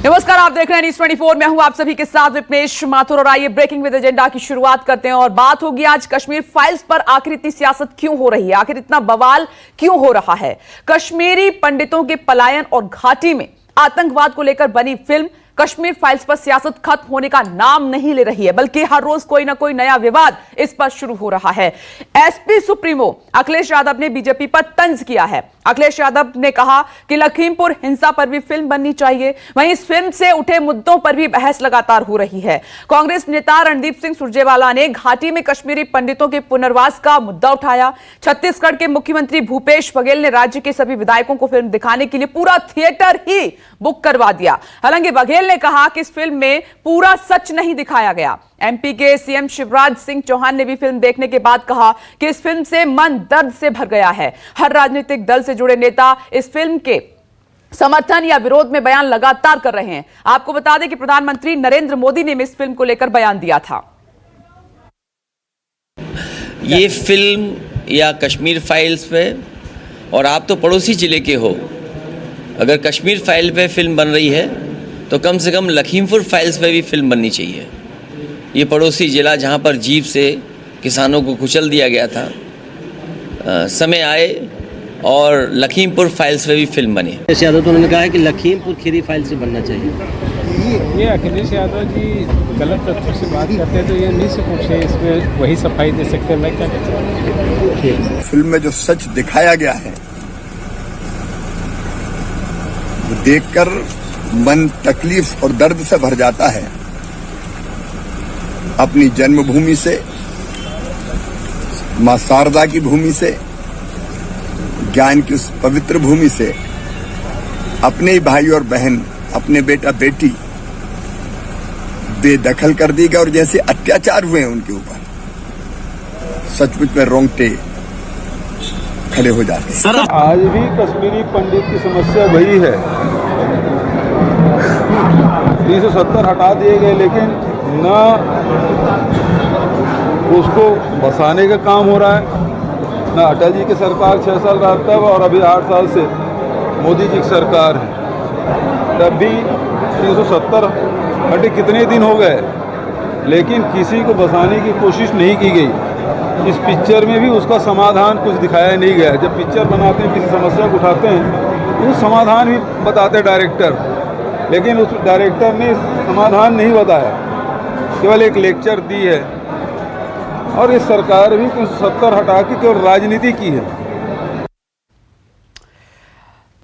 नमस्कार, आप देख रहे हैं न्यूज़ 24। मैं हूं आप सभी के साथ विपनेश माथुर और आइए ब्रेकिंग विद एजेंडा की शुरुआत करते हैं और बात होगी आज कश्मीर फाइल्स पर। आखिर इतनी सियासत क्यों हो रही है, आखिर इतना बवाल क्यों हो रहा है? कश्मीरी पंडितों के पलायन और घाटी में आतंकवाद को लेकर बनी फिल्म कश्मीर फाइल्स पर सियासत खत्म होने का नाम नहीं ले रही है, बल्कि हर रोज कोई ना कोई नया विवाद इस पर शुरू हो रहा है। एसपी सुप्रीमो अखिलेश यादव ने बीजेपी पर तंज किया है। अखिलेश यादव ने कहा कि लखीमपुर हिंसा पर भी फिल्म बननी चाहिए। वहीं इस फिल्म से उठे मुद्दों पर भी बहस लगातार हो रही है। कांग्रेस नेता रणदीप सिंह सुरजेवाला ने घाटी में कश्मीरी पंडितों के पुनर्वास का मुद्दा उठाया। छत्तीसगढ़ के मुख्यमंत्री भूपेश बघेल ने राज्य के सभी विधायकों को फिल्म दिखाने के लिए पूरा थिएटर ही बुक करवा दिया। हालांकि बघेल ने कहा कि इस फिल्म में पूरा सच नहीं दिखाया गया। एमपी के सीएम शिवराज सिंह चौहान ने भी फिल्म देखने के बाद कहा कि इस फिल्म से मन दर्द से भर गया है। हर राजनीतिक दल से जुड़े नेता इस फिल्म के समर्थन या विरोध में बयान लगातार कर रहे हैं। आपको बता दें कि प्रधानमंत्री नरेंद्र मोदी ने इस फिल्म को लेकर बयान दिया था। ये फिल्म या कश्मीर फाइल्स पे, और आप तो पड़ोसी जिले के हो, अगर कश्मीर फाइल पे फिल्म बन रही है तो कम से कम लखीमपुर फाइल्स पे भी फिल्म बननी चाहिए। ये पड़ोसी जिला जहाँ पर जीप से किसानों को कुचल दिया गया था, समय आए और लखीमपुर फाइल्स पे भी फिल्म बनी। अखिलेश यादव तो उन्होंने कहा है कि लखीमपुर खीरी फाइल से बनना चाहिए। ये अखिलेश यादव जी गलत तथ्यों से बात करते हैं, तो ये नहीं से पूछे, इसमें वही सफाई दे सकते हैं। मैं क्या कहता हूँ, फिल्म में जो सच दिखाया गया है वो देखकर मन तकलीफ और दर्द से भर जाता है। अपनी जन्मभूमि से, मां शारदा की भूमि से, ज्ञान की उस पवित्र भूमि से अपने ही भाई और बहन, अपने बेटा बेटी बेदखल कर दी गई और जैसे अत्याचार हुए हैं उनके ऊपर, सचमुच में रोंगटे खड़े हो जाते हैं। आज भी कश्मीरी पंडित की समस्या वही है। 370 हटा दिए गए, लेकिन न उसको बसाने का काम हो रहा है, न अटल जी की सरकार 6 साल रहा तब, और अभी 8 साल से मोदी जी की सरकार है, तब भी 370 हटे कितने दिन हो गए, लेकिन किसी को बसाने की कोशिश नहीं की गई। इस पिक्चर में भी उसका समाधान कुछ दिखाया नहीं गया। जब पिक्चर बनाते हैं, किसी समस्या को उठाते हैं, तो समाधान भी बताते डायरेक्टर, लेकिन उस डायरेक्टर ने समाधान नहीं बताया, केवल एक लेक्चर दी है। और इस सरकार भी 370 हटा के केवल राजनीति की है।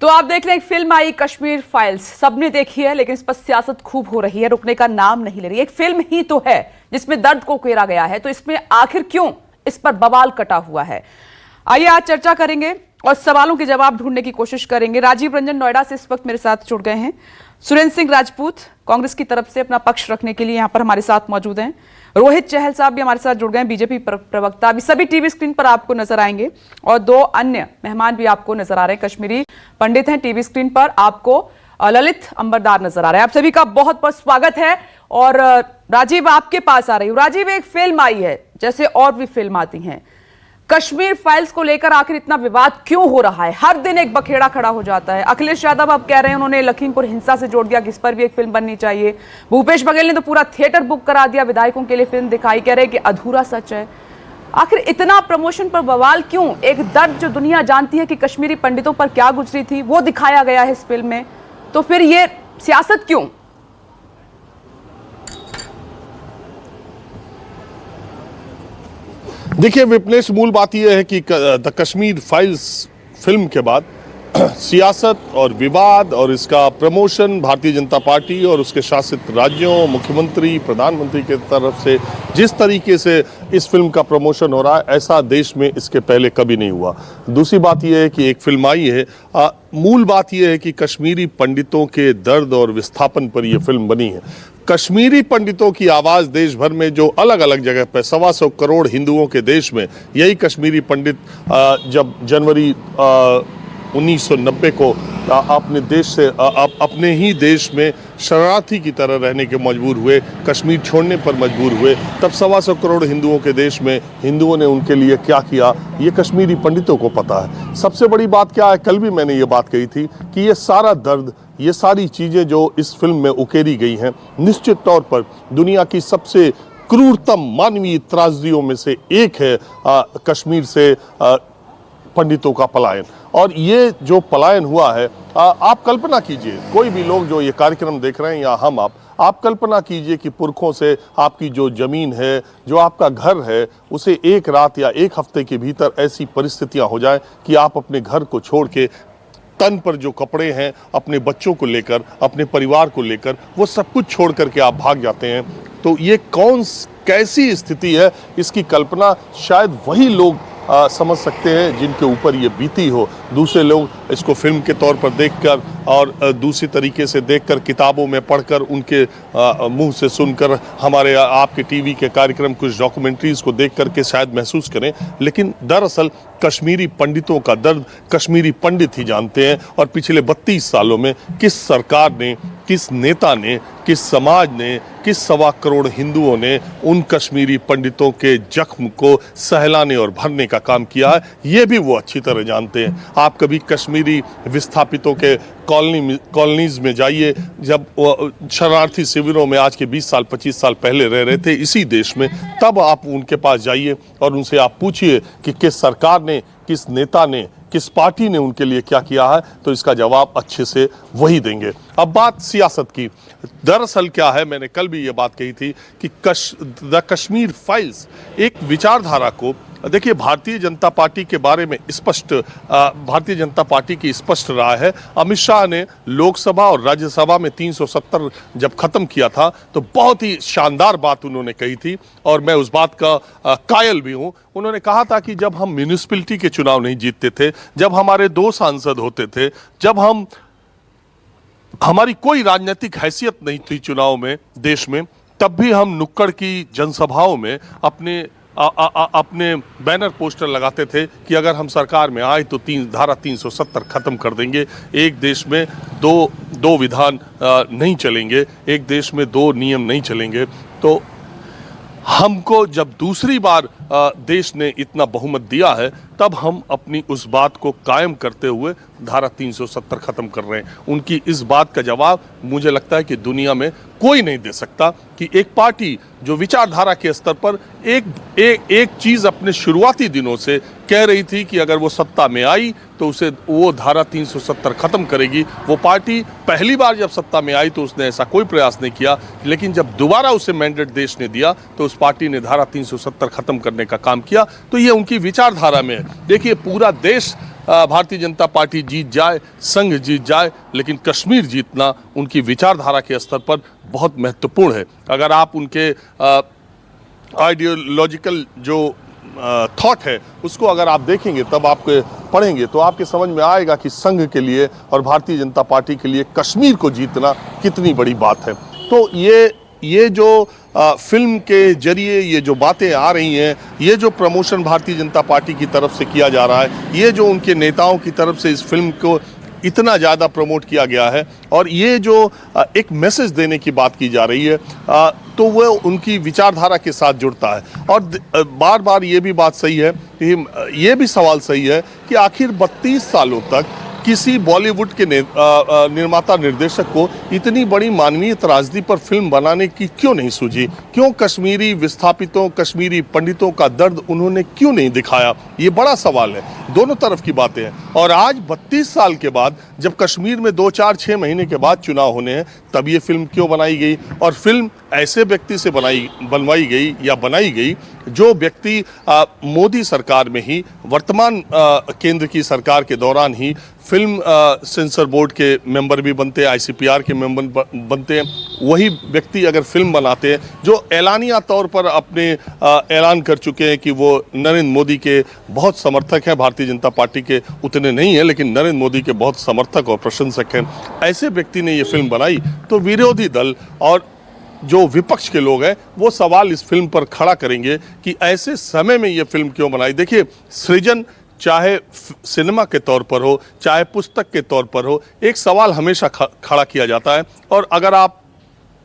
तो आप देख रहे हैं, एक फिल्म आई कश्मीर फाइल्स, सबने देखी है, लेकिन इस पर सियासत खूब हो रही है, रुकने का नाम नहीं ले रही। एक फिल्म ही तो है जिसमें दर्द को उकेरा गया है, तो इसमें आखिर क्यों इस पर बवाल कटा हुआ है? आइए आज चर्चा करेंगे और सवालों के जवाब ढूंढने की कोशिश करेंगे। राजीव रंजन नोएडा से इस वक्त मेरे साथ जुड़ गए हैं। सुरेंद्र सिंह राजपूत कांग्रेस की तरफ से अपना पक्ष रखने के लिए यहां पर हमारे साथ मौजूद हैं। रोहित चहल साहब भी हमारे साथ जुड़ गए हैं, बीजेपी प्रवक्ता। अभी सभी टीवी स्क्रीन पर आपको नजर आएंगे और 2 अन्य मेहमान भी आपको नजर आ रहे हैं, कश्मीरी पंडित हैं। टीवी स्क्रीन पर आपको ललित अंबरदार नजर आ रहा है। आप सभी का बहुत बहुत स्वागत है। और राजीव, आपके पास आ रही हूं। राजीव, एक फिल्म आई है, जैसे और भी फिल्म आती हैं, कश्मीर फाइल्स को लेकर आखिर इतना विवाद क्यों हो रहा है? हर दिन एक बखेड़ा खड़ा हो जाता है। अखिलेश यादव अब कह रहे हैं, उन्होंने लखीमपुर हिंसा से जोड़ दिया कि इस पर भी एक फिल्म बननी चाहिए। भूपेश बघेल ने तो पूरा थिएटर बुक करा दिया, विधायकों के लिए फिल्म दिखाई, कह रहे हैं कि अधूरा सच है। आखिर इतना प्रमोशन पर बवाल क्यों? एक दर्द जो दुनिया जानती है कि कश्मीरी पंडितों पर क्या गुजरी थी, वो दिखाया गया है इस फिल्म में, तो फिर ये सियासत क्यों? देखिए विपनेश, मूल बात यह है कि द कश्मीर फाइल्स फिल्म के बाद सियासत और विवाद और इसका प्रमोशन भारतीय जनता पार्टी और उसके शासित राज्यों, मुख्यमंत्री, प्रधानमंत्री की तरफ से जिस तरीके से इस फिल्म का प्रमोशन हो रहा है, ऐसा देश में इसके पहले कभी नहीं हुआ। दूसरी बात यह है कि एक फिल्म आई है, मूल बात यह है कि कश्मीरी पंडितों के दर्द और विस्थापन पर यह फिल्म बनी है। कश्मीरी पंडितों की आवाज देश भर में जो अलग अलग जगह पर 125 करोड़ हिंदुओं के देश में, यही कश्मीरी पंडित जब जनवरी 1990 को अपने देश से अपने ही देश में शरणार्थी की तरह रहने के मजबूर हुए, कश्मीर छोड़ने पर मजबूर हुए, तब 125 करोड़ हिंदुओं के देश में हिंदुओं ने उनके लिए क्या किया, ये कश्मीरी पंडितों को पता है। सबसे बड़ी बात क्या है, कल भी मैंने ये बात कही थी कि ये सारा दर्द ये सारी चीज़ें जो इस फिल्म में उकेरी गई हैं, निश्चित तौर पर दुनिया की सबसे क्रूरतम मानवीय त्रासदियों में से एक है कश्मीर से पंडितों का पलायन। और ये जो पलायन हुआ है, आप कल्पना कीजिए, कोई भी लोग जो ये कार्यक्रम देख रहे हैं या हम आप कल्पना कीजिए कि पुरखों से आपकी जो ज़मीन है, जो आपका घर है, उसे एक रात या एक हफ्ते के भीतर ऐसी परिस्थितियां हो जाए कि आप अपने घर को छोड़ के, तन पर जो कपड़े हैं, अपने बच्चों को लेकर, अपने परिवार को लेकर, वो सब कुछ छोड़ करके आप भाग जाते हैं। तो ये कैसी स्थिति है, इसकी कल्पना शायद वही लोग समझ सकते हैं जिनके ऊपर ये बीती हो। दूसरे लोग इसको फिल्म के तौर पर देखकर और दूसरी तरीके से देखकर, किताबों में पढ़कर, उनके मुंह से सुनकर, हमारे आपके टीवी के कार्यक्रम, कुछ डॉक्यूमेंट्रीज को देख करके शायद महसूस करें, लेकिन दरअसल कश्मीरी पंडितों का दर्द कश्मीरी पंडित ही जानते हैं। और पिछले 32 सालों में किस सरकार ने, किस नेता ने, किस समाज ने, किस 1.25 करोड़ हिंदुओं ने उन कश्मीरी पंडितों के जख्म को सहलाने और भरने का काम किया है, ये भी वो अच्छी तरह जानते हैं। आप कभी कश्मीरी विस्थापितों के कॉलोनीज में जाइए, जब शरणार्थी शिविरों में आज के 20 साल 25 साल पहले रह रहे थे इसी देश में, तब आप उनके पास जाइए और उनसे आप पूछिए कि किस सरकार ने, किस नेता ने, किस पार्टी ने उनके लिए क्या किया है, तो इसका जवाब अच्छे से वही देंगे। अब बात सियासत की। दरअसल क्या है, मैंने कल भी ये बात कही थी कि द कश्मीर फाइल्स एक विचारधारा को, देखिए, भारतीय जनता पार्टी के बारे में भारतीय जनता पार्टी की स्पष्ट राय है। अमित शाह ने लोकसभा और राज्यसभा में 370 जब खत्म किया था तो बहुत ही शानदार बात उन्होंने कही थी और मैं उस बात का कायल भी हूं। उन्होंने कहा था कि जब हम म्यूनिसिपैलिटी के चुनाव नहीं जीतते थे, जब हमारे 2 सांसद होते थे, जब हमारी कोई राजनीतिक हैसियत नहीं थी चुनाव में देश में, तब भी हम नुक्कड़ की जनसभाओं में अपने बैनर पोस्टर लगाते थे कि अगर हम सरकार में आए तो धारा 370 खत्म कर देंगे, एक देश में दो विधान नहीं चलेंगे, एक देश में 2 नियम नहीं चलेंगे। तो हमको जब दूसरी बार देश ने इतना बहुमत दिया है, तब हम अपनी उस बात को कायम करते हुए धारा 370 खत्म कर रहे हैं। उनकी इस बात का जवाब मुझे लगता है कि दुनिया में कोई नहीं दे सकता कि एक पार्टी जो विचारधारा के स्तर पर एक चीज अपने शुरुआती दिनों से कह रही थी कि अगर वो सत्ता में आई तो वो धारा 370 खत्म करेगी। वो पार्टी पहली बार जब सत्ता में आई तो उसने ऐसा कोई प्रयास नहीं किया, लेकिन जब दोबारा उसे मैंडेट देश ने दिया तो उस पार्टी ने धारा 370 खत्म करने का काम किया। तो ये उनकी विचारधारा में है। देखिए, पूरा देश भारतीय जनता पार्टी जीत जाए, संघ जीत जाए, लेकिन कश्मीर जीतना उनकी विचारधारा के स्तर पर बहुत महत्वपूर्ण है। अगर आप उनके आइडियोलॉजिकल जो थॉट है उसको अगर आप देखेंगे, तब आप पढ़ेंगे तो आपके समझ में आएगा कि संघ के लिए और भारतीय जनता पार्टी के लिए कश्मीर को जीतना कितनी बड़ी बात है। तो ये जो फिल्म के जरिए ये जो बातें आ रही हैं, ये जो प्रमोशन भारतीय जनता पार्टी की तरफ से किया जा रहा है, ये जो उनके नेताओं की तरफ से इस फिल्म को इतना ज़्यादा प्रमोट किया गया है और ये जो एक मैसेज देने की बात की जा रही है, तो वो उनकी विचारधारा के साथ जुड़ता है। और बार बार ये भी बात सही है, ये भी सवाल सही है कि आखिर 32 सालों तक किसी बॉलीवुड के निर्माता निर्देशक को इतनी बड़ी मानवीय त्रासदी पर फिल्म बनाने की क्यों नहीं सूझी? क्यों कश्मीरी विस्थापितों, कश्मीरी पंडितों का दर्द उन्होंने क्यों नहीं दिखाया? ये बड़ा सवाल है। दोनों तरफ की बातें हैं। और आज 32 साल के बाद जब कश्मीर में 2, 4, 6 महीने के बाद चुनाव होने हैं, तब ये फिल्म क्यों बनाई गई? और फिल्म ऐसे व्यक्ति से बनवाई गई या बनाई गई जो व्यक्ति मोदी सरकार में ही, वर्तमान केंद्र की सरकार के दौरान ही फिल्म सेंसर बोर्ड के मेंबर भी बनते हैं, ICPR के मेंबर बनते हैं। वही व्यक्ति अगर फिल्म बनाते हैं जो ऐलानिया तौर पर अपने ऐलान कर चुके हैं कि वो नरेंद्र मोदी के बहुत समर्थक हैं, भारतीय जनता पार्टी के उतने नहीं हैं, लेकिन नरेंद्र मोदी के बहुत समर्थक और प्रशंसक हैं, ऐसे व्यक्ति ने ये फिल्म बनाई, तो विरोधी दल और जो विपक्ष के लोग हैं वो सवाल इस फिल्म पर खड़ा करेंगे कि ऐसे समय में ये फिल्म क्यों बनाई। देखिए, सृजन चाहे सिनेमा के तौर पर हो, चाहे पुस्तक के तौर पर हो, एक सवाल हमेशा खड़ा किया जाता है। और अगर आप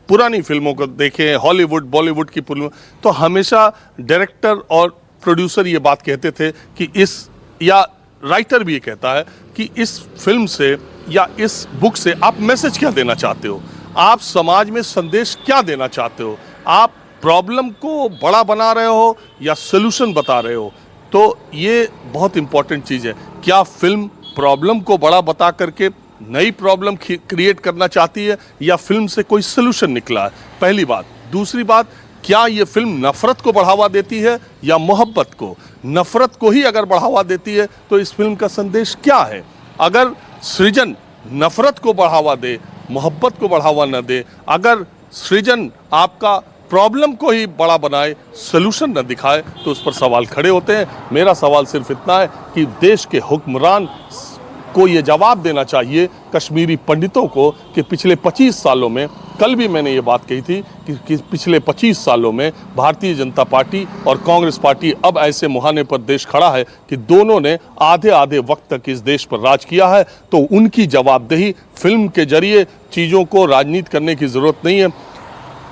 पुरानी फिल्मों को देखें, हॉलीवुड, बॉलीवुड की फिल्म, तो हमेशा डायरेक्टर और प्रोड्यूसर ये बात कहते थे कि या राइटर भी ये कहता है कि इस फिल्म से या इस बुक से आप मैसेज क्या देना चाहते हो, आप समाज में संदेश क्या देना चाहते हो, आप प्रॉब्लम को बड़ा बना रहे हो या सोल्यूशन बता रहे हो। तो ये बहुत इंपॉर्टेंट चीज़ है। क्या फिल्म प्रॉब्लम को बड़ा बता करके नई प्रॉब्लम क्रिएट करना चाहती है या फिल्म से कोई सोल्यूशन निकला है, पहली बात। दूसरी बात, क्या ये फिल्म नफरत को बढ़ावा देती है या मोहब्बत को? नफरत को ही अगर बढ़ावा देती है तो इस फिल्म का संदेश क्या है? अगर सृजन नफरत को बढ़ावा दे, मोहब्बत को बढ़ावा न दे, अगर सृजन आपका प्रॉब्लम को ही बड़ा बनाए, सोल्यूशन न दिखाए, तो उस पर सवाल खड़े होते हैं। मेरा सवाल सिर्फ इतना है कि देश के हुक्मरान को ये जवाब देना चाहिए कश्मीरी पंडितों को कि पिछले 25 सालों में, कल भी मैंने ये बात कही थी कि पिछले 25 सालों में भारतीय जनता पार्टी और कांग्रेस पार्टी अब ऐसे मुहाने पर देश खड़ा है कि दोनों ने आधे आधे वक्त तक इस देश पर राज किया है। तो उनकी जवाबदेही फिल्म के जरिए चीज़ों को राजनीति करने की ज़रूरत नहीं है,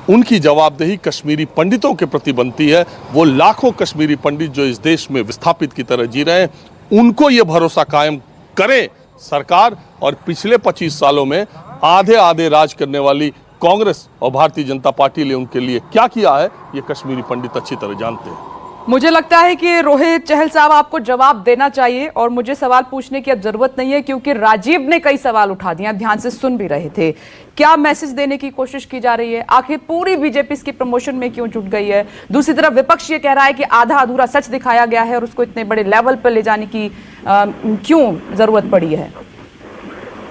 उनकी जवाबदेही कश्मीरी पंडितों के प्रति बनती है। वो लाखों कश्मीरी पंडित जो इस देश में विस्थापित की तरह जी रहे हैं, उनको ये भरोसा कायम करे सरकार। और पिछले 25 सालों में आधे आधे राज करने वाली कांग्रेस और भारतीय जनता पार्टी ने उनके लिए क्या किया है, ये कश्मीरी पंडित अच्छी तरह जानते हैं। मुझे लगता है कि रोहित चहल साहब आपको जवाब देना चाहिए और मुझे सवाल पूछने की अब जरूरत नहीं है, क्योंकि राजीव ने कई सवाल उठा दिए, ध्यान से सुन भी रहे थे। क्या मैसेज देने की कोशिश की जा रही है? आखिर पूरी बीजेपी इसकी प्रमोशन में क्यों जुट गई है? दूसरी तरफ विपक्ष ये कह रहा है कि आधा अधूरा सच दिखाया गया है और उसको इतने बड़े लेवल पर ले जाने की क्यों जरूरत पड़ी है?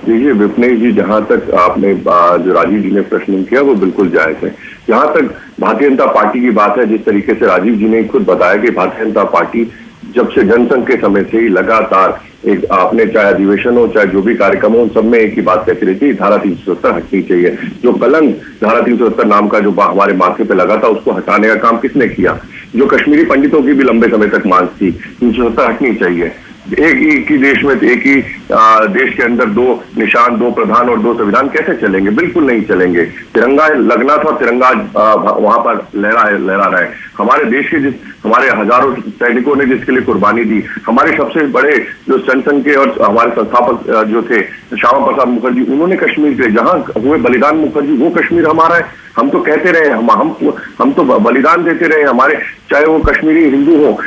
देखिए विपनेश जी, जहां तक आपने जो राजीव जी ने प्रश्न किया वो बिल्कुल जायज है। जहां तक भारतीय जनता पार्टी की बात है, जिस तरीके से राजीव जी ने खुद बताया कि भारतीय जनता पार्टी जब से जनसंघ के समय से ही लगातार एक आपने चाहे अधिवेशन हो चाहे जो भी कार्यक्रम हो, उन सब में एक ही बात कहती रहती है, धारा 370 हटनी चाहिए। जो कलंक धारा 370 नाम का जो हमारे माथे पे लगा था, उसको हटाने का काम किसने किया? जो कश्मीरी पंडितों की भी लंबे समय तक मांग थी, 370 हटनी चाहिए। एक ही देश में, एक ही देश के अंदर दो निशान, दो प्रधान और दो संविधान कैसे चलेंगे? बिल्कुल नहीं चलेंगे। तिरंगा लगना था, तिरंगा वहां पर लहरा रहा है। हमारे देश के हमारे हजारों सैनिकों ने जिसके लिए कुर्बानी दी, हमारे सबसे बड़े जो जनसंघ के और हमारे संस्थापक जो थे श्यामा प्रसाद मुखर्जी, उन्होंने कश्मीर के जहां हुए बलिदान मुखर्जी, वो कश्मीर हमारा है। हम तो कहते रहे, हम तो बलिदान देते रहे हमारे, चाहे वो कश्मीरी हिंदू हो,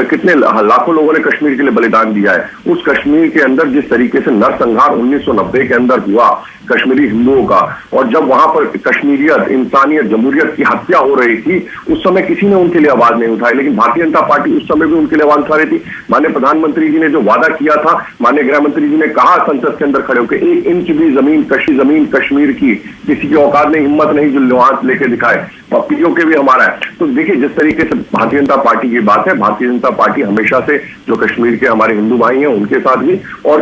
कितने लाखों लोगों ने कश्मीर के लिए बलिदान दिया है। उस कश्मीर के अंदर जिस तरीके से नरसंहार 1990 के अंदर हुआ कश्मीरी हिंदुओं का, और जब वहां पर कश्मीरियत, इंसानियत, जमहूरियत की हत्या हो रही थी, उस समय किसी ने उनके लिए आवाज नहीं उठाई। लेकिन भारतीय जनता पार्टी उस समय भी उनके लिए आवाज उठा रही थी। माननीय प्रधानमंत्री जी ने जो वादा किया था, माननीय गृह मंत्री जी ने कहा संसद के अंदर खड़े होकर, 1 इंच भी जमीन कश्मीर की किसी की औकात नहीं, हिम्मत नहीं जो वहां लेके दिखाए। और पीओके भी हमारा है। तो देखिए जिस तरीके से भारतीय जनता पार्टी की बात है, भारतीय जनता पार्टी हमेशा से जो कश्मीर के हमारे हिंदू भाई हैं उनके साथ भी, और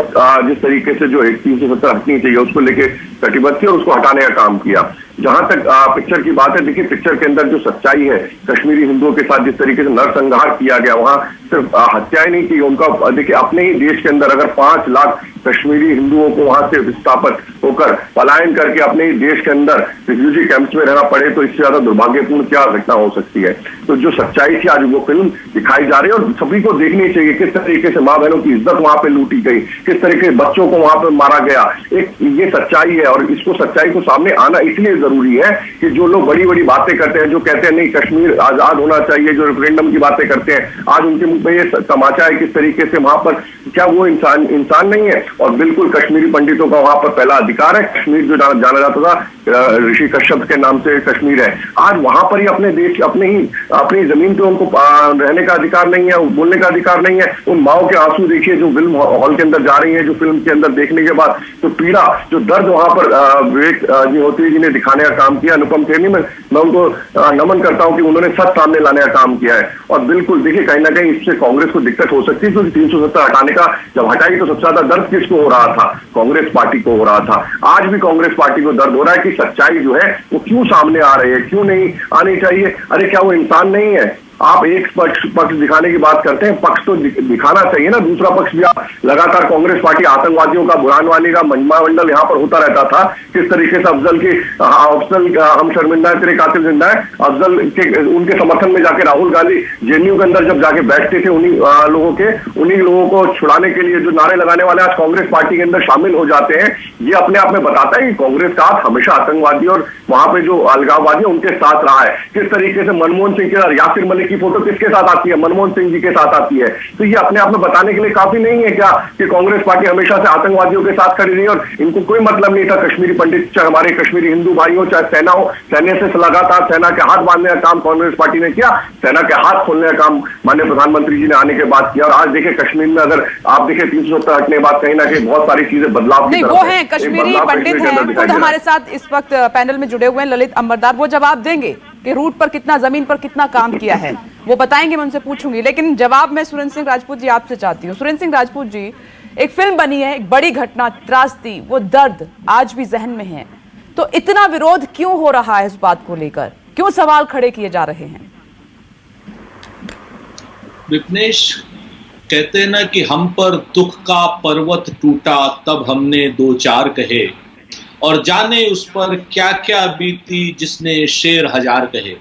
जिस तरीके से जो 370 हटनी चाहिए उसको लेके कटिबद्ध थी और उसको हटाने का काम किया। जहां तक पिक्चर की बात है, देखिए पिक्चर के अंदर जो सच्चाई है, कश्मीरी हिंदुओं के साथ जिस तरीके से नरसंहार किया गया, वहां सिर्फ हत्याएं नहीं की, उनका देखिए अपने ही देश के अंदर अगर 5 लाख कश्मीरी हिंदुओं को वहां से विस्थापित होकर पलायन करके अपने ही देश के अंदर रिफ्यूजी कैंप्स में रहना पड़े, तो इससे ज्यादा दुर्भाग्यपूर्ण क्या घटना हो सकती है? तो जो सच्चाई थी आज वो फिल्म दिखाई जा रही है और सभी को देखनी चाहिए। किस तरीके से माँ बहनों की इज्जत वहां पे लूटी गई, किस तरीके से बच्चों को वहां पे मारा गया, एक ये सच्चाई है। और इसको सच्चाई को सामने आना इसलिए जरूरी है कि जो लोग बड़ी बड़ी बातें करते हैं, जो कहते हैं नहीं कश्मीर आजाद होना चाहिए, जो रेफरेंडम की बातें करते हैं, आज उनके मुंह में ये तमाचा है किस तरीके से वहां पर, क्या वो इंसान नहीं है? और बिल्कुल कश्मीरी पंडितों का वहां पर पहला अधिकार है। कश्मीर जो जाना जाता था ऋषि कश्यप के नाम से कश्मीर है, आज वहां पर ही अपने देश अपनी जमीन पे उनको रहने का अधिकार नहीं है, बोलने का अधिकार नहीं है। उन माओ के आंसू देखिए जो फिल्म हॉल के अंदर जा रही है, जो फिल्म के अंदर देखने के बाद जो पीड़ा, जो दर्द वहां पर विवेक अग्निहोत्री जी ने दिखाने का काम किया, अनुपम खेरनी में मैं उनको नमन करता हूं कि उन्होंने सच सामने लाने का काम किया है। और बिल्कुल देखिए कहीं ना कहीं इससे कांग्रेस को दिक्कत हो सकती है, क्योंकि 370 हटाने का जब हटाई तो सबसे ज्यादा दर्द किसको हो रहा था? कांग्रेस पार्टी को हो रहा था। आज भी कांग्रेस पार्टी को दर्द हो रहा है कि सच्चाई जो है वो क्यों सामने आ रही है, क्यों नहीं आनी चाहिए? अरे क्या वो इंसान नहीं है? आप एक पक्ष दिखाने की बात करते हैं, पक्ष तो दिखाना चाहिए ना, दूसरा पक्ष भी। आप लगातार कांग्रेस पार्टी आतंकवादियों का, बुरहान वानी का मंत्रिमंडल यहाँ पर होता रहता था, किस तरीके से अफजल हम शर्मिंदा है, तेरे कातिल जिंदा है, अफजल के उनके समर्थन में जाके राहुल गांधी जेएनयू के अंदर जब जाके बैठते थे, उन्हीं लोगों को छुड़ाने के लिए जो नारे लगाने वाले आज कांग्रेस पार्टी के अंदर शामिल हो जाते हैं। ये अपने आप में बताता है कि कांग्रेस का हाथ हमेशा आतंकवादी और वहां पे जो अलगाववादी है उनके साथ रहा है। किस तरीके से मनमोहन सिंह के साथ यासिर मलिक की फोटो किसके साथ आती है? मनमोहन सिंह जी के साथ आती है। तो ये अपने आप में बताने के लिए काफी नहीं है क्या कि कांग्रेस पार्टी हमेशा से आतंकवादियों के साथ खड़ी रही और इनको कोई मतलब नहीं था कश्मीरी पंडित, चाहे हमारे कश्मीरी हिंदू भाई हो, चाहे सेना हो, सेना से लगातार सेना के हाथ बांधने का काम कांग्रेस पार्टी ने किया, सेना के हाथ खोलने का काम माननीय प्रधानमंत्री जी ने आने के बाद किया। और आज देखिए कश्मीर में अगर आप देखें 370 हटने के बाद कहीं ना कहीं बहुत सारी चीजें बदलाव की नहीं, तरफ वो है। हैं कश्मीरी पंडित हैं, खुद हमारे साथ इस वक्त पैनल में जुड़े हुए हैं ललित अंबरदार, वो जवाब देंगे कि रूट पर कितना, जमीन पर कितना काम किया है, वो बताएंगे, मैं उनसे पूछूंगी। लेकिन जवाब मैं सुरेंद्र सिंह राजपूत जी आपसे चाहती हूँ। सुरेंद्र सिंह राजपूत जी, एक फिल्म बनी है, एक बड़ी घटना, त्रासदी, वो दर्द आज भी जहन में है, तो इतना विरोध क्यों हो रहा है इस बात को लेकर, क्यों सवाल खड़े किए जा रहे हैं? विपनेश, कहते हैं ना कि हम पर दुख का पर्वत टूटा तब हमने दो चार कहे, और जाने उस पर क्या क्या बीती जिसने शेर हजार कहे।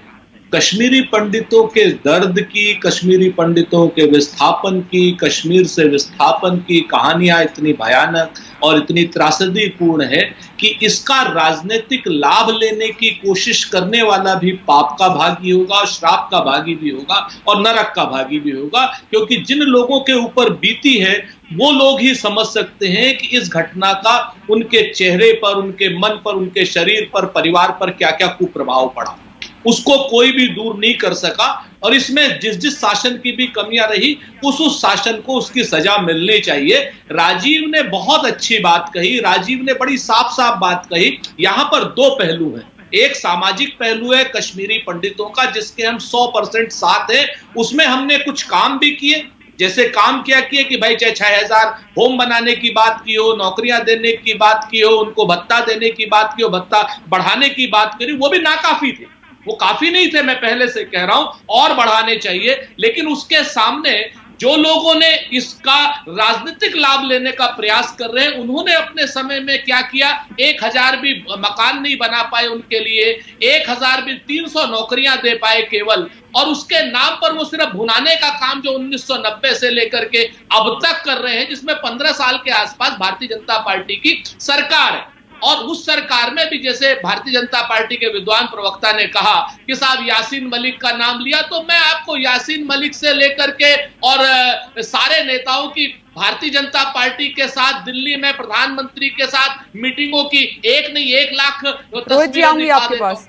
कश्मीरी पंडितों के दर्द की, कश्मीरी पंडितों के विस्थापन की, कश्मीर से विस्थापन की कहानियां इतनी भयानक और इतनी त्रासदीपूर्ण है कि इसका राजनीतिक लाभ लेने की कोशिश करने वाला भी पाप का भागी होगा, श्राप का भागी भी होगा और नरक का भागी भी होगा। क्योंकि जिन लोगों के ऊपर बीती है वो लोग ही समझ सकते हैं कि इस घटना का उनके चेहरे पर, उनके मन पर, उनके शरीर पर, परिवार पर क्या क्या कुप्रभाव पड़ा। उसको कोई भी दूर नहीं कर सका, और इसमें जिस शासन की भी कमियां रही उस शासन को उसकी सजा मिलनी चाहिए। राजीव ने बहुत अच्छी बात कही, राजीव ने बड़ी साफ साफ बात कही। यहां पर दो पहलू हैं, एक सामाजिक पहलू है कश्मीरी पंडितों का जिसके हम 100% साथ हैं, उसमें हमने कुछ काम भी किए। जैसे काम क्या किए कि भाई चाहे 6000 होम बनाने की बात की हो, नौकरियां देने की बात की हो, उनको भत्ता देने की बात की हो, भत्ता बढ़ाने की बात करी, वो भी नाकाफी थे, वो काफी नहीं थे, मैं पहले से कह रहा हूं, और बढ़ाने चाहिए। लेकिन उसके सामने जो लोगों ने इसका राजनीतिक लाभ लेने का प्रयास कर रहे हैं, उन्होंने अपने समय में क्या किया, 1000 भी मकान नहीं बना पाए उनके लिए, 1000 भी 300 नौकरियां दे पाए केवल, और उसके नाम पर वो सिर्फ भुनाने का काम जो 1990 से लेकर के अब तक कर रहे हैं, जिसमें 15 साल के आसपास भारतीय जनता पार्टी की सरकार है। और उस सरकार में भी जैसे भारतीय जनता पार्टी के विद्वान प्रवक्ता ने कहा कि साहब यासीन मलिक का नाम लिया, तो मैं आपको यासीन मलिक से लेकर के और सारे नेताओं की भारतीय जनता पार्टी के साथ दिल्ली में प्रधानमंत्री के साथ मीटिंगों की एक नहीं 1 लाख तस्वीरें आपके पास।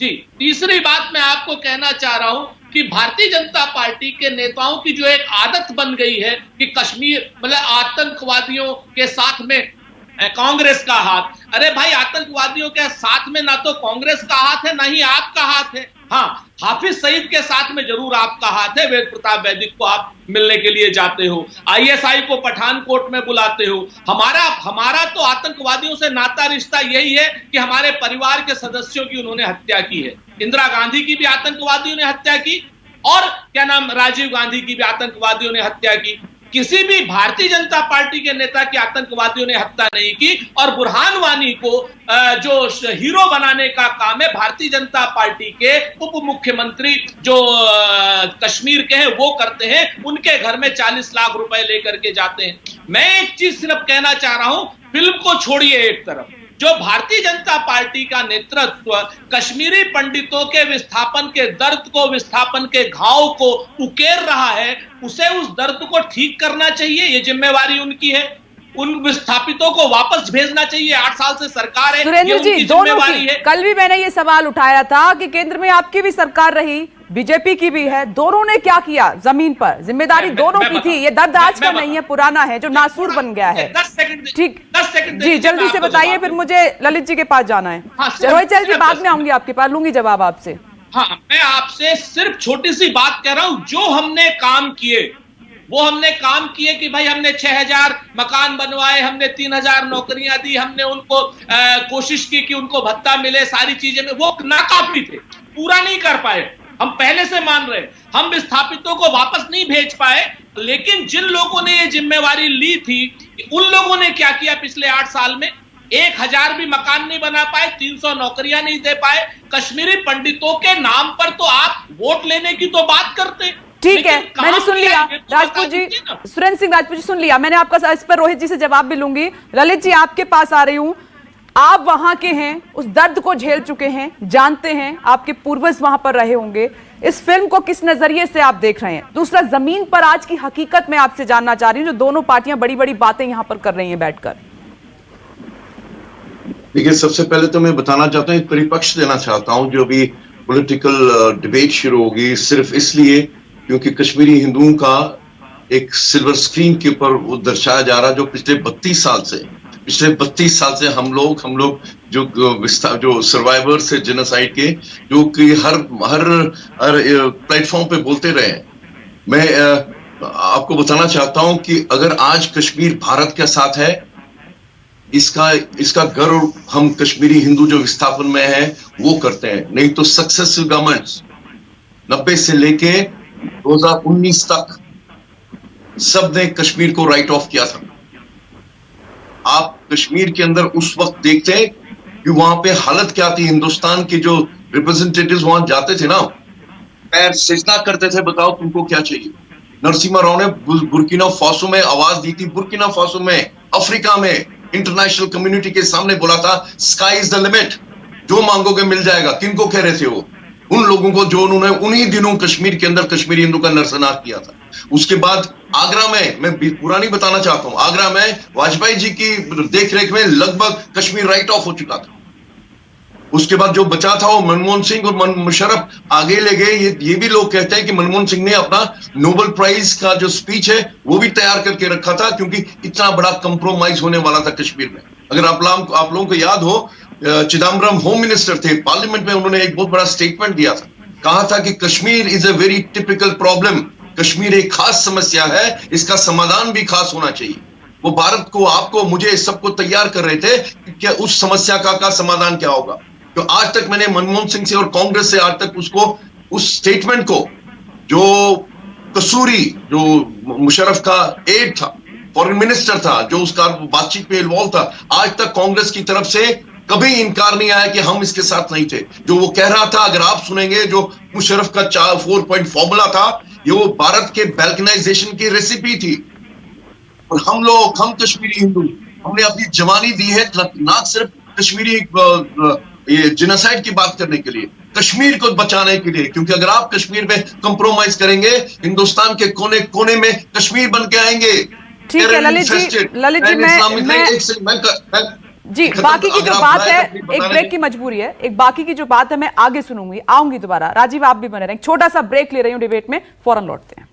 जी, तीसरी बात मैं आपको कहना चाह रहा हूं कि भारतीय जनता पार्टी के नेताओं की जो एक आदत बन गई है कि कश्मीर मतलब आतंकवादियों के साथ में कांग्रेस का हाथ। अरे भाई, आतंकवादियों के साथ में ना तो कांग्रेस का हाथ है ना ही आपका हाथ है। हाँ, हाफिज सईद के साथ में जरूर आपका हाथ है, वेद प्रताप वैदिक को आप मिलने के लिए जाते हो, आईएसआई को पठानकोट में बुलाते हो। हमारा तो आतंकवादियों से नाता रिश्ता यही है कि हमारे परिवार के सदस्यों की उन्होंने हत्या की है। इंदिरा गांधी की भी आतंकवादियों ने हत्या की, और क्या नाम, राजीव गांधी की भी आतंकवादियों ने हत्या की। किसी भी भारतीय जनता पार्टी के नेता की आतंकवादियों ने हत्या नहीं की। और बुरहान वानी को जो हीरो बनाने का काम है भारतीय जनता पार्टी के उप मुख्यमंत्री जो कश्मीर के हैं वो करते हैं, उनके घर में 40 लाख रुपए लेकर के जाते हैं। मैं एक चीज सिर्फ कहना चाह रहा हूं, फिल्म को छोड़िए एक तरफ, जो भारतीय जनता पार्टी का नेतृत्व कश्मीरी पंडितों के विस्थापन के दर्द को, विस्थापन के घाव को उकेर रहा है, उसे उस दर्द को ठीक करना चाहिए। ये जिम्मेवारी उनकी है, उन विस्थापितों को वापस भेजना चाहिए। 8 साल से सरकार है, सुरेंद्र जी, दोनों की, कल भी मैंने ये सवाल उठाया था कि केंद्र में आपकी भी सरकार रही, बीजेपी की भी है, दोनों ने क्या किया जमीन पर, जिम्मेदारी दोनों की थी। ये दर्द आज का नहीं है, पुराना है, जो नासूर बन गया है। 10 सेकंड ठीक, 10 सेकंड जी जल्दी से बताइए, फिर मुझे ललित जी के पास जाना है। रोहित जी बाद में आऊंगी आपके पास, लूंगी जवाब आपसे। हाँ, मैं आपसे सिर्फ छोटी सी बात कह रहा हूं, जो हमने काम किए वो हमने काम किए कि भाई हमने 6000 मकान बनवाए, हमने 3000 नौकरियां दी, हमने उनको कोशिश की कि उनको भत्ता मिले, सारी चीजें में वो नाकाफी थे, पूरा नहीं कर पाए। हम पहले से मान रहे हैं। हम विस्थापितों को वापस नहीं भेज पाए, लेकिन जिन लोगों ने ये जिम्मेवारी ली थी, उन लोगों ने क्या किया पिछले 8 साल में? 1000 भी मकान नहीं बना पाए, 300 नौकरियां नहीं दे पाए। कश्मीरी पंडितों के नाम पर तो आप वोट लेने की तो बात करते, ठीक है, मैंने सुन लिया। राजपूत जी, सुरेंद्र सिंह राजपूत जी, सुन लिया मैंने आपका। इस पर रोहित जी से जवाब भी लूंगी। ललित जी, आपके पास आ रही हूं। आप वहां के हैं, उस दर्द को झेल चुके हैं, जानते हैं, आपके पूर्वज वहां पर रहे होंगे। इस फिल्म को किस नजरिए से आप देख रहे हैं? दूसरा, जमीन पर आज की हकीकत में आपसे जानना चाह रही हूं, जो दोनों पार्टियां बड़ी बड़ी बातें यहां पर कर रही हैं बैठकर। देखिए, सबसे पहले तो मैं बताना चाहता हूं, एक परिपक्ष देना चाहता हूं। जो भी पॉलिटिकल डिबेट शुरू होगी सिर्फ इसलिए क्योंकि कश्मीरी हिंदुओं का एक सिल्वर स्क्रीन के ऊपर वो दर्शाया जा रहा है, जो पिछले 32 साल से हम लोग जो सर्वाइवर्स है जेनोसाइड के, जो कि हर प्लेटफॉर्म पे बोलते रहे हैं। मैं आपको बताना चाहता हूं कि अगर आज कश्मीर भारत के साथ है, इसका गर्व हम कश्मीरी हिंदू जो विस्थापन में है वो करते हैं। नहीं तो सक्सेसिव गवर्नमेंट्स 90 से लेके 2019 तक सब ने कश्मीर को राइट ऑफ किया था। आप कश्मीर के अंदर उस वक्त देखते हैं कि वहां पे हालत क्या थी। हिंदुस्तान के जो रिप्रेजेंटेटिव्स वहां जाते थे ना, पैर सिजदा करते थे, बताओ तुमको क्या चाहिए। नरसिम्हा राव ने बुर्किना फासो में आवाज दी थी, बुर्किना फासो में, अफ्रीका में, इंटरनेशनल कम्युनिटी के सामने बोला था स्काई इज द लिमिट, जो मांगोगे मिल जाएगा। किनको कह रहे थे वो? उन लोगों को जो उन्होंने उन्हीं दिनों कश्मीर के अंदर कश्मीरी हिंदू का नरसंहार किया था। उसके बाद आगरा में, मैं पूरा नहीं बताना चाहता हूं, आगरा में वाजपेयी जी की देखरेख में लगभग कश्मीर राइट ऑफ हो चुका था। उसके बाद जो बचा था वो मनमोहन सिंह और मुशर्रफ आगे ले गए। ये भी लोग कहते हैं कि मनमोहन सिंह ने अपना नोबेल प्राइज का जो स्पीच है वो भी तैयार करके रखा था, क्योंकि इतना बड़ा कंप्रोमाइज होने वाला था कश्मीर में। अगर आप लोगों को याद हो, चिदम्बरम होम मिनिस्टर थे, पार्लियामेंट में उन्होंने एक बहुत बड़ा स्टेटमेंट दिया था। कहा था कि Kashmir is a very typical problem, Kashmir एक खास समस्या है, इसका समाधान भी खास होना चाहिए। वो भारत को, आपको, मुझे सबको तैयार कर रहे थे कि उस समस्या का समाधान क्या होगा। तो आज तक मैंने मनमोहन सिंह से और कांग्रेस से आज तक उस स्टेटमेंट को, जो कसूरी, जो मुशर्रफ का एड था, फॉरेन मिनिस्टर था, जो उसका बातचीत में इन्वॉल्व था, आज तक कांग्रेस की तरफ से कभी इनकार नहीं आया कि हम इसके साथ नहीं थे। जो वो कह रहा था, अगर आप सुनेंगे, जो मुशर्रफ का 4 पॉइंट फॉर्मूला था, ये वो भारत के बैल्कनाइजेशन की रेसिपी थी। और हम कश्मीरी हिंदू, हमने अपनी जवानी दी है ना सिर्फ कश्मीरी ये जेनोसाइड की बात करने के लिए, कश्मीर को बचाने के लिए। क्योंकि अगर आप कश्मीर में कंप्रोमाइज करेंगे, हिंदुस्तान के कोने कोने में कश्मीर बन के आएंगे। ठीक है ललित जी, बाकी की जो बात है, एक ब्रेक की मजबूरी है, एक बाकी की जो बात है मैं आगे सुनूंगी, आऊंगी दोबारा। राजीव, आप भी बने रहें। छोटा सा ब्रेक ले रही हूं डिबेट में, फौरन लौटते हैं।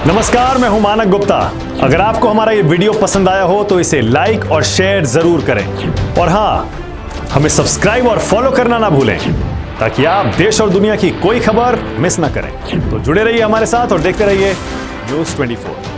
नमस्कार, मैं हूं मानक गुप्ता। अगर आपको हमारा ये वीडियो पसंद आया हो तो इसे लाइक और शेयर जरूर करें, और हां, हमें सब्सक्राइब और फॉलो करना ना भूलें, ताकि आप देश और दुनिया की कोई खबर मिस ना करें। तो जुड़े रहिए हमारे साथ और देखते रहिए न्यूज़ 24।